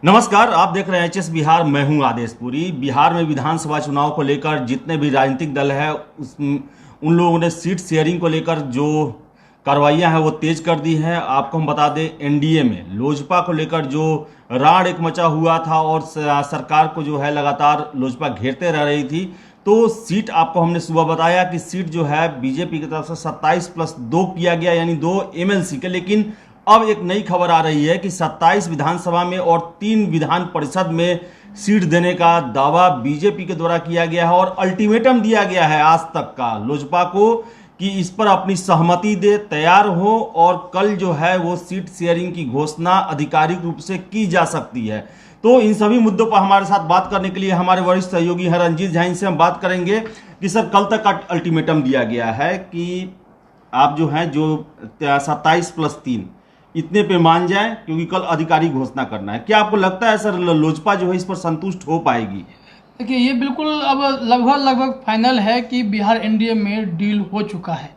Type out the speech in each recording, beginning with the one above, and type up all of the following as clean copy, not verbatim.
नमस्कार, आप देख रहे हैं एचएस बिहार। मैं हूं आदेश पुरी। बिहार में विधानसभा चुनाव को लेकर जितने भी राजनीतिक दल है उन लोगों ने सीट शेयरिंग को लेकर जो कार्रवाइयां हैं वो तेज कर दी हैं। आपको हम बता दें, एनडीए में लोजपा को लेकर जो राड़ एक मचा हुआ था और सरकार को जो है लगातार लोजपा घेरते रह रही थी, तो सीट आपको हमने सुबह बताया कि सीट जो है बीजेपी की तरफ से 27+2 किया गया, यानी 2 एमएलसी के। लेकिन अब एक नई खबर आ रही है कि 27 विधानसभा में और 3 विधान परिषद में सीट देने का दावा बीजेपी के द्वारा किया गया है और अल्टीमेटम दिया गया है आज तक का लोजपा को कि इस पर अपनी सहमति दे, तैयार हो और कल जो है वो सीट शेयरिंग की घोषणा आधिकारिक रूप से की जा सकती है। तो इन सभी मुद्दों पर हमारे साथ बात करने के लिए हमारे वरिष्ठ सहयोगी हैं रंजीत झा। इनसे हम बात करेंगे कि सर, कल तक का अल्टीमेटम दिया गया है कि आप जो है जो 27+3 इतने पे मान जाए, क्योंकि कल आधिकारिक घोषणा करना है। क्या आपको लगता है सर लोजपा जो है इस पर संतुष्ट हो पाएगी? देखिए, ये बिल्कुल अब लगभग फाइनल है कि बिहार एनडीए में डील हो चुका है।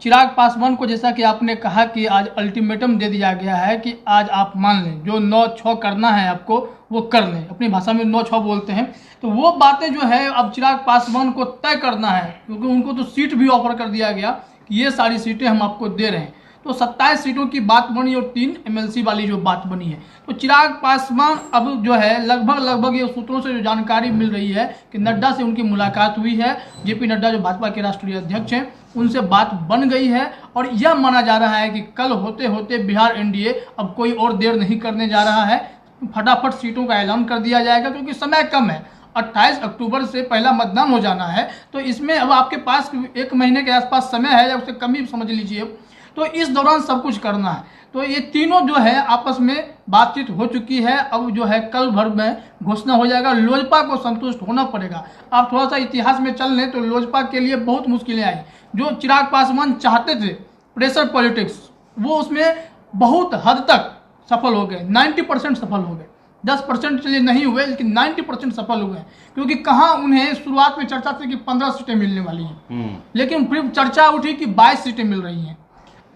चिराग पासवान को, जैसा कि आपने कहा कि आज अल्टीमेटम दे दिया गया है कि आज आप मान लें, जो 9-6 करना है आपको वो कर लें। अपनी भाषा में 9-6 बोलते हैं। तो वो बातें जो है अब चिराग पासवान को तय करना है, क्योंकि उनको तो सीट भी ऑफर कर दिया गया कि ये सारी सीटें हम आपको दे रहे हैं। तो 27 सीटों की बात बनी और 3 एमएलसी वाली जो बात बनी है, तो चिराग पासवान अब जो है लगभग ये सूत्रों से जो जानकारी मिल रही है कि नड्डा से उनकी मुलाकात हुई है। जेपी नड्डा जो भाजपा के राष्ट्रीय अध्यक्ष हैं, उनसे बात बन गई है और यह माना जा रहा है कि कल होते होते बिहार एनडीए अब कोई और देर नहीं करने जा रहा है, फटाफट सीटों का ऐलान कर दिया जाएगा, क्योंकि समय कम है। 28 अक्टूबर से पहला मतदान हो जाना है। तो इसमें अब आपके पास 1 महीने के आसपास समय है, या उससे कम ही समझ लीजिए। तो इस दौरान सब कुछ करना है। तो ये तीनों जो है आपस में बातचीत हो चुकी है। अब जो है कल भर में घोषणा हो जाएगा। लोजपा को संतुष्ट होना पड़ेगा। आप थोड़ा सा इतिहास में चल लें तो लोजपा के लिए बहुत मुश्किलें आई। जो चिराग पासवान चाहते थे प्रेशर पॉलिटिक्स, वो उसमें बहुत हद तक सफल हो गए। 90% सफल हो गए। 10% चलिए नहीं हुए, लेकिन 90% सफल हुए। क्योंकि कहाँ उन्हें शुरुआत में चर्चा थी कि 15 सीटें मिलने वाली हैं, लेकिन फिर चर्चा उठी कि 22 सीटें मिल रही हैं।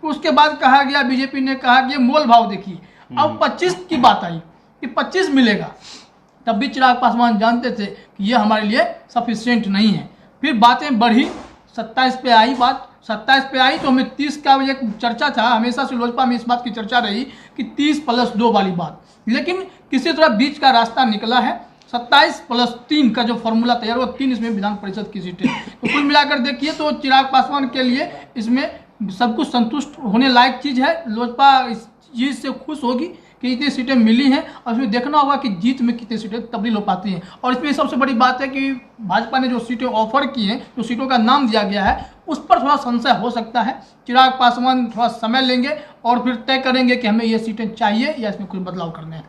उसके बाद कहा गया, बीजेपी ने कहा कि ये मोल भाव देखिए। अब 25 की बात आई कि 25 मिलेगा। तब भी चिराग पासवान जानते थे कि ये हमारे लिए सफिशिएंट नहीं है। फिर बातें बढ़ी, 27 पे आई बात। 27 पे आई तो हमें 30 का एक चर्चा था। हमेशा से लोजपा में इस बात की चर्चा रही कि 30+2 वाली बात, लेकिन किसी तरह बीच का रास्ता निकला है। 27+3 का जो फॉर्मूला तैयार हुआ, 3 इसमें विधान परिषद की सीटें। तो कुल मिलाकर देखिए तो चिराग पासवान के लिए इसमें सब कुछ संतुष्ट होने लायक चीज़ है। लोजपा इस चीज़ से खुश होगी कि इतनी सीटें मिली हैं, और इसमें देखना होगा कि जीत में कितनी सीटें तब्दील हो पाती हैं। और इसमें सबसे बड़ी बात है कि भाजपा ने जो सीटें ऑफर की हैं, जो सीटों का नाम दिया गया है, उस पर थोड़ा संशय हो सकता है। चिराग पासवान थोड़ा समय लेंगे और फिर तय करेंगे कि हमें ये सीटें चाहिए या इसमें कुछ बदलाव करने हैं।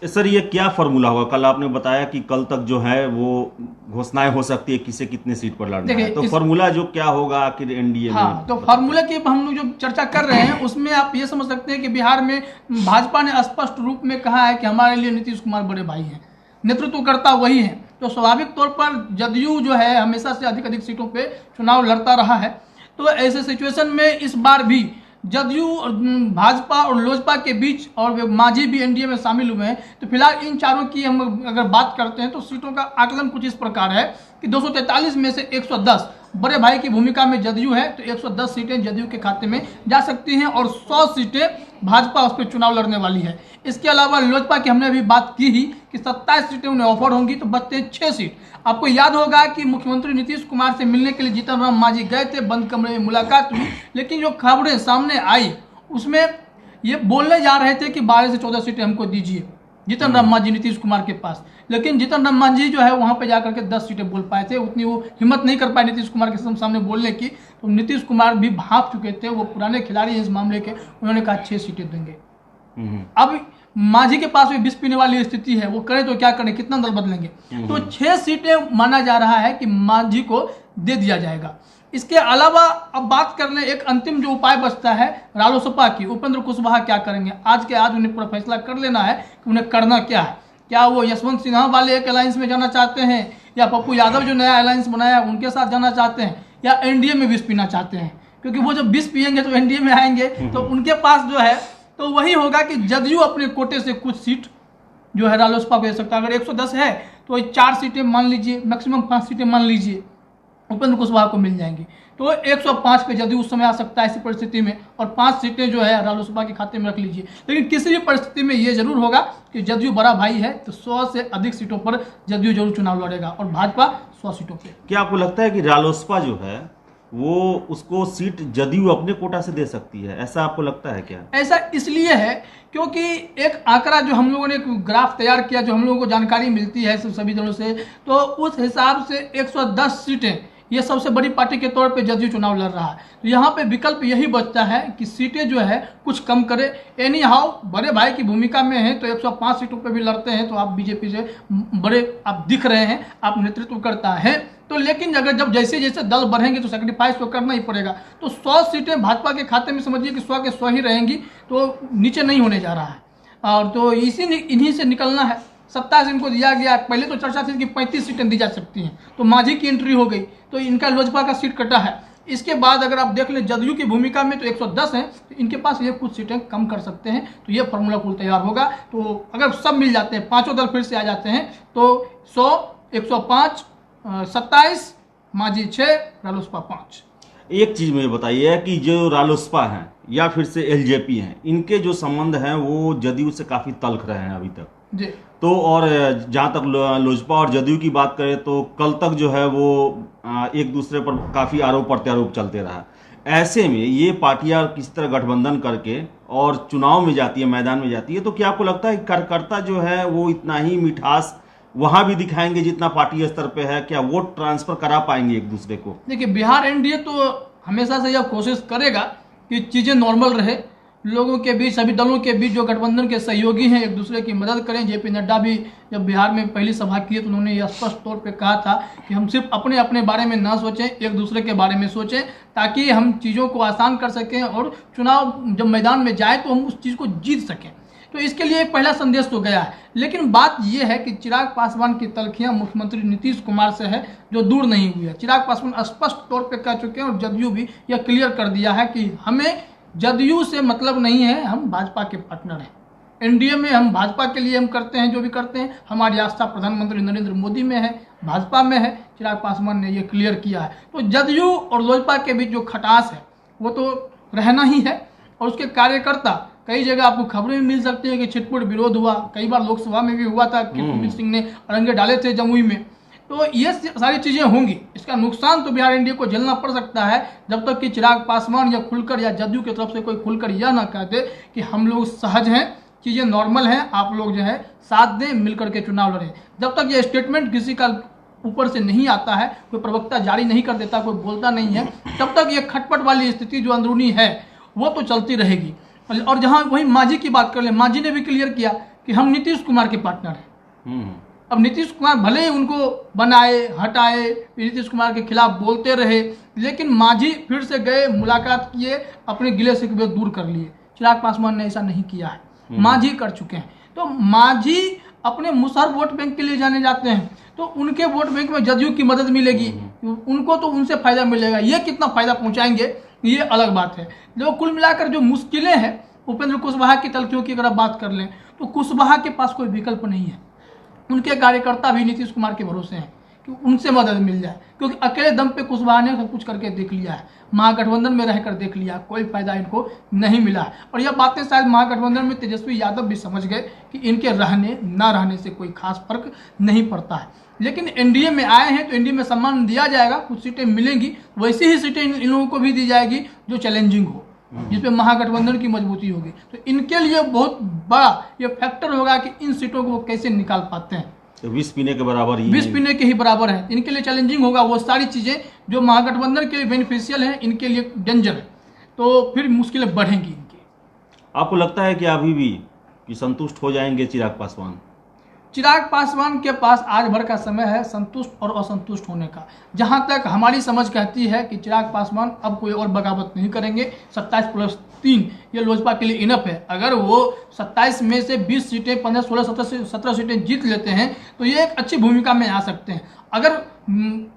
सर, ये क्या फॉर्मूला होगा? कल आपने बताया कि कल तक जो है वो घोषणाएं हो सकती है किसे कितने सीट पर लड़ना है। तो फॉर्मूला जो क्या होगा आखिर एनडीए में? हाँ, तो फार्मूला की हम लोग जो चर्चा कर रहे हैं उसमें आप ये समझ सकते हैं कि बिहार में भाजपा ने स्पष्ट रूप में कहा है कि हमारे लिए नीतीश कुमार बड़े भाई हैं, नेतृत्वकर्ता वही हैं। तो स्वाभाविक तौर पर जदयू जो है हमेशा से अधिक सीटों पर चुनाव लड़ता रहा है। तो ऐसे सिचुएशन में इस बार भी जदयू और भाजपा और लोजपा के बीच, और मांझी भी एनडीए में शामिल हुए हैं। तो फिलहाल इन चारों की हम अगर बात करते हैं तो सीटों का आकलन कुछ इस प्रकार है कि 243 में से 110 बड़े भाई की भूमिका में जदयू है, तो 110 सीटें जदयू के खाते में जा सकती हैं और 100 सीटें भाजपा उस पर चुनाव लड़ने वाली है। इसके अलावा लोजपा की हमने अभी बात की ही कि 27 सीटें उन्हें ऑफर होंगी, तो बचते हैं 6 सीट। आपको याद होगा कि मुख्यमंत्री नीतीश कुमार से मिलने के लिए जीतन राम मांझी गए थे, बंद कमरे में मुलाकात हुई, लेकिन जो खबरें सामने आई उसमें ये बोलने जा रहे थे कि 12 से 14 सीटें हमको दीजिए, जीतन राम मांझी नीतीश कुमार के पास। लेकिन जीतन राम मांझी जो है वहाँ पे जाकर के 10 सीटें बोल पाए थे। उतनी वो हिम्मत नहीं कर पाए नीतीश कुमार के सामने बोलने की। तो नीतीश कुमार भी भाप चुके थे, वो पुराने खिलाड़ी इस मामले के। उन्होंने कहा 6 सीटें देंगे। अब मांझी के पास भी विष पीने वाली स्थिति है, वो करे तो क्या करें, कितना दल बदलेंगे। तो 6 सीटें माना जा रहा है कि मांझी को दे दिया जाएगा। इसके अलावा अब बात कर लें, एक अंतिम जो उपाय बचता है रालोसपा की, उपेंद्र कुशवाहा क्या करेंगे। आज के आज उन्हें पूरा फैसला कर लेना है कि उन्हें करना क्या है। क्या वो यशवंत सिन्हा वाले एक अलायंस में जाना चाहते हैं, या पप्पू यादव जो नया अलायंस बनाया उनके साथ जाना चाहते हैं, या एनडीए में विष पीना चाहते हैं। क्योंकि वो जब विष पियेंगे तो एनडीए में आएंगे, तो उनके पास जो है तो वही होगा कि जदयू अपने कोटे से कुछ सीट जो है रालोसपा को दे सकता है। अगर 110 है तो 4 सीटें मान लीजिए, मैक्सिमम 5 सीटें मान लीजिए उपेंद्र कुशवाहा को मिल जाएंगी, तो 105 पे जदयू उस समय आ सकता है ऐसी परिस्थिति में, और 5 सीटें जो है रालोसपा के खाते में रख लीजिए। लेकिन किसी भी परिस्थिति में ये जरूर होगा कि जदयू बड़ा भाई है, तो 100 से अधिक सीटों पर जदयू जरूर चुनाव लड़ेगा और भाजपा 100 सीटों पर। क्या आपको लगता है कि रालोसपा जो है वो उसको सीट जदयू अपने कोटा से दे सकती है, ऐसा आपको लगता है क्या? ऐसा इसलिए है क्योंकि एक आंकड़ा जो हम लोगों ने एक ग्राफ तैयार किया, जो हम लोगों को जानकारी मिलती है सभी दलों से, तो उस हिसाब से 110 सीटें ये सबसे बड़ी पार्टी के तौर पे जदयू चुनाव लड़ रहा है। तो यहाँ पे विकल्प यही बचता है कि सीटें जो है कुछ कम करे। एनी हाउ बड़े भाई की भूमिका में है तो 105 सीटों पे भी लड़ते हैं, तो आप बीजेपी से बड़े आप दिख रहे हैं, आप नेतृत्व करता है। तो लेकिन अगर जब जैसे जैसे दल बढ़ेंगे तो सेक्रीफाइस तो करना ही पड़ेगा। तो 100 सीटें भाजपा के खाते में समझिए कि 100 के 100 ही रहेंगी, तो नीचे नहीं होने जा रहा है। और तो इन्हीं से निकलना है। 27 इनको दिया गया, पहले तो चर्चा थी कि 35 सीटें दी जा सकती हैं, तो मांझी की एंट्री हो गई, तो इनका लोजपा का सीट कटा है। इसके बाद अगर आप देख लें जदयू की भूमिका में तो 110 हैं, तो इनके पास ये कुछ सीटें कम कर सकते हैं, तो ये फॉर्मूला कुल तैयार होगा। तो अगर सब मिल जाते हैं, पांचों दल फिर से आ जाते हैं, तो 100, 105, 27, मांझी 6, रालोसपा 5। एक चीज मुझे बताइए कि जो रालोसपा हैं या फिर से एलजेपी हैं, इनके जो संबंध हैं वो जदयू से काफी तल्ख रहे हैं अभी तक जी। तो, और जहाँ तक लोजपा और जदयू की बात करें तो कल तक जो है वो एक दूसरे पर काफ़ी आरोप प्रत्यारोप चलते रहा। ऐसे में ये पार्टियां किस तरह गठबंधन करके और चुनाव में जाती है, मैदान में जाती है, तो क्या आपको लगता है कि कार्यकर्ता जो है वो इतना ही मिठास वहाँ भी दिखाएंगे जितना पार्टी स्तर पे है? क्या वोट ट्रांसफर करा पाएंगे एक दूसरे को? देखिए, बिहार एनडीए तो हमेशा से यह कोशिश करेगा कि चीज़ें नॉर्मल रहे, लोगों के बीच, सभी दलों के बीच जो गठबंधन के सहयोगी हैं एक दूसरे की मदद करें। जेपी नड्डा भी जब बिहार में पहली सभा की तो उन्होंने यह स्पष्ट तौर पे कहा था कि हम सिर्फ अपने अपने बारे में ना सोचें, एक दूसरे के बारे में सोचें, ताकि हम चीज़ों को आसान कर सकें और चुनाव जब मैदान में जाए तो हम उस चीज़ को जीत सकें। तो इसके लिए एक पहला संदेश तो गया है। लेकिन बात यह है कि चिराग पासवान की तलखियां मुख्यमंत्री नीतीश कुमार से है जो दूर नहीं हुई है। चिराग पासवान स्पष्ट तौर पे कह चुके हैं और जदयू भी यह क्लियर कर दिया है कि हमें जदयू से मतलब नहीं है, हम भाजपा के पार्टनर हैं। एनडीए में हम भाजपा के लिए हम करते हैं जो भी करते हैं, हमारी आस्था प्रधानमंत्री नरेंद्र मोदी में है, भाजपा में है। चिराग पासवान ने यह क्लियर किया है। तो जदयू और लोजपा के बीच जो खटास है वो तो रहना ही है। और उसके कार्यकर्ता, कई जगह आपको खबरें भी मिल सकती है कि छिटपुट विरोध हुआ, कई बार लोकसभा में भी हुआ था कि कुलदीप सिंह ने अड़ंगे डाले थे जमुई में। तो ये सारी चीज़ें होंगी, इसका नुकसान तो बिहार एनडीए को झेलना पड़ सकता है जब तक कि चिराग पासवान या खुलकर या जदयू की तरफ से कोई खुलकर यह ना कहते कि हम लोग सहज हैं, चीज़ें नॉर्मल हैं, आप लोग जो है साथ दें, मिलकर के चुनाव लड़ें। जब तक ये स्टेटमेंट किसी का ऊपर से नहीं आता है, कोई प्रवक्ता जारी नहीं कर देता, कोई बोलता नहीं है, तब तक ये खटपट वाली स्थिति जो अंदरूनी है वो तो चलती रहेगी। और जहाँ वहीं मांझी की बात कर ले, मांझी ने भी क्लियर किया कि हम नीतीश कुमार के पार्टनर हैं। अब नीतीश कुमार भले ही उनको बनाए हटाए, नीतीश कुमार के खिलाफ बोलते रहे, लेकिन मांझी फिर से गए, मुलाकात किए, अपने गिले शिकवे दूर कर लिए। चिराग पासवान ने ऐसा नहीं किया है, मांझी कर चुके हैं। तो मांझी अपने मुसहर वोट बैंक के लिए जाने जाते हैं, तो उनके वोट बैंक में जदयू की मदद मिलेगी, उनको तो उनसे फायदा मिलेगा। ये कितना फायदा पहुंचाएंगे ये अलग बात है। जो कुल मिलाकर जो मुश्किलें हैं उपेंद्र कुशवाहा की तलखियों की अगर आप बात कर लें तो कुशवाहा के पास कोई विकल्प नहीं है। उनके कार्यकर्ता भी नीतीश कुमार के भरोसे हैं कि उनसे मदद मिल जाए, क्योंकि अकेले दम पे कुशवाहा ने सब कुछ करके देख लिया है, महागठबंधन में रहकर देख लिया, कोई फायदा इनको नहीं मिला है। और यह बातें शायद महागठबंधन में तेजस्वी यादव भी समझ गए कि इनके रहने ना रहने से कोई खास फर्क नहीं पड़ता है। लेकिन एनडीए में आए हैं तो एनडीए में सम्मान दिया जाएगा, कुछ सीटें मिलेंगी, वैसी ही सीटें इन लोगों को भी दी जाएगी जो चैलेंजिंग हो, जिसपे महागठबंधन की मजबूती होगी। तो इनके लिए बहुत बड़ा ये फैक्टर होगा कि इन सीटों को वो कैसे निकाल पाते हैं। तो विष पीने के बराबर ही, विष पीने के ही बराबर है। इनके लिए चैलेंजिंग होगा वो सारी चीज़ें जो महागठबंधन के लिए बेनिफिशियल हैं, इनके लिए डेंजर है, तो फिर मुश्किलें बढ़ेंगी इनकी। आपको लगता है कि अभी भी कि संतुष्ट हो जाएंगे चिराग पासवान? चिराग पासवान के पास आज भर का समय है संतुष्ट और असंतुष्ट होने का। जहां तक हमारी समझ कहती है कि चिराग पासवान अब कोई और बगावत नहीं करेंगे, 27+ 3 ये लोजपा के लिए इनफ है। अगर वो 27 में से 20 सीटें 15, 16, 17 सीटें जीत लेते हैं तो ये एक अच्छी भूमिका में आ सकते हैं। अगर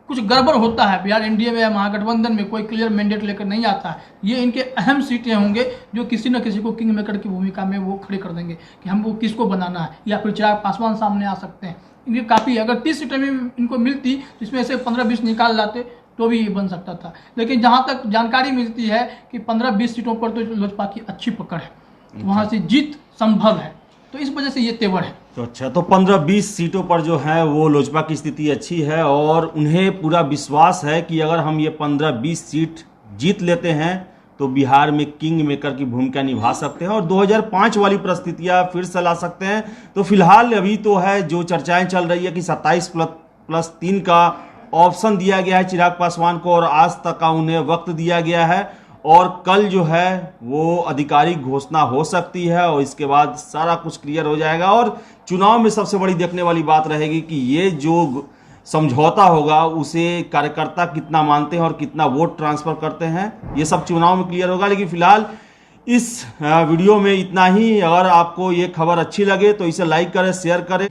कुछ गड़बड़ होता है, बिहार एनडीए में या महागठबंधन में कोई क्लियर मैंडेट लेकर नहीं आता है, ये इनके अहम सीटें होंगे जो किसी न किसी को किंग मेकर की भूमिका में वो खड़े कर देंगे कि हमको किसको बनाना है, या फिर चिराग पासवान सामने आ सकते हैं। इनकी काफ़ी, अगर 30 सीटें भी इनको मिलती तो इसमें से 15-20 निकाल लाते तो भी ये बन सकता था। लेकिन जहाँ तक जानकारी मिलती है कि 15-20 सीटों पर तो लोजपा की अच्छी पकड़ है, वहाँ से जीत संभव है, तो इस वजह से ये तेवर है। तो अच्छा, तो 15-20 सीटों पर जो है वो लोजपा की स्थिति अच्छी है और उन्हें पूरा विश्वास है कि अगर हम ये 15-20 सीट जीत लेते हैं तो बिहार में किंग मेकर की भूमिका निभा सकते हैं और 2005 वाली परिस्थितियां फिर से ला सकते हैं। तो फिलहाल अभी तो है जो चर्चाएं चल रही है कि 27+3 का ऑप्शन दिया गया है चिराग पासवान को और आज तक का उन्हें वक्त दिया गया है और कल जो है वो आधिकारिक घोषणा हो सकती है और इसके बाद सारा कुछ क्लियर हो जाएगा। और चुनाव में सबसे बड़ी देखने वाली बात रहेगी कि ये जो समझौता होगा उसे कार्यकर्ता कितना मानते हैं और कितना वोट ट्रांसफर करते हैं, ये सब चुनाव में क्लियर होगा। लेकिन फिलहाल इस वीडियो में इतना ही। अगर आपको ये खबर अच्छी लगे तो इसे लाइक करें, शेयर करें।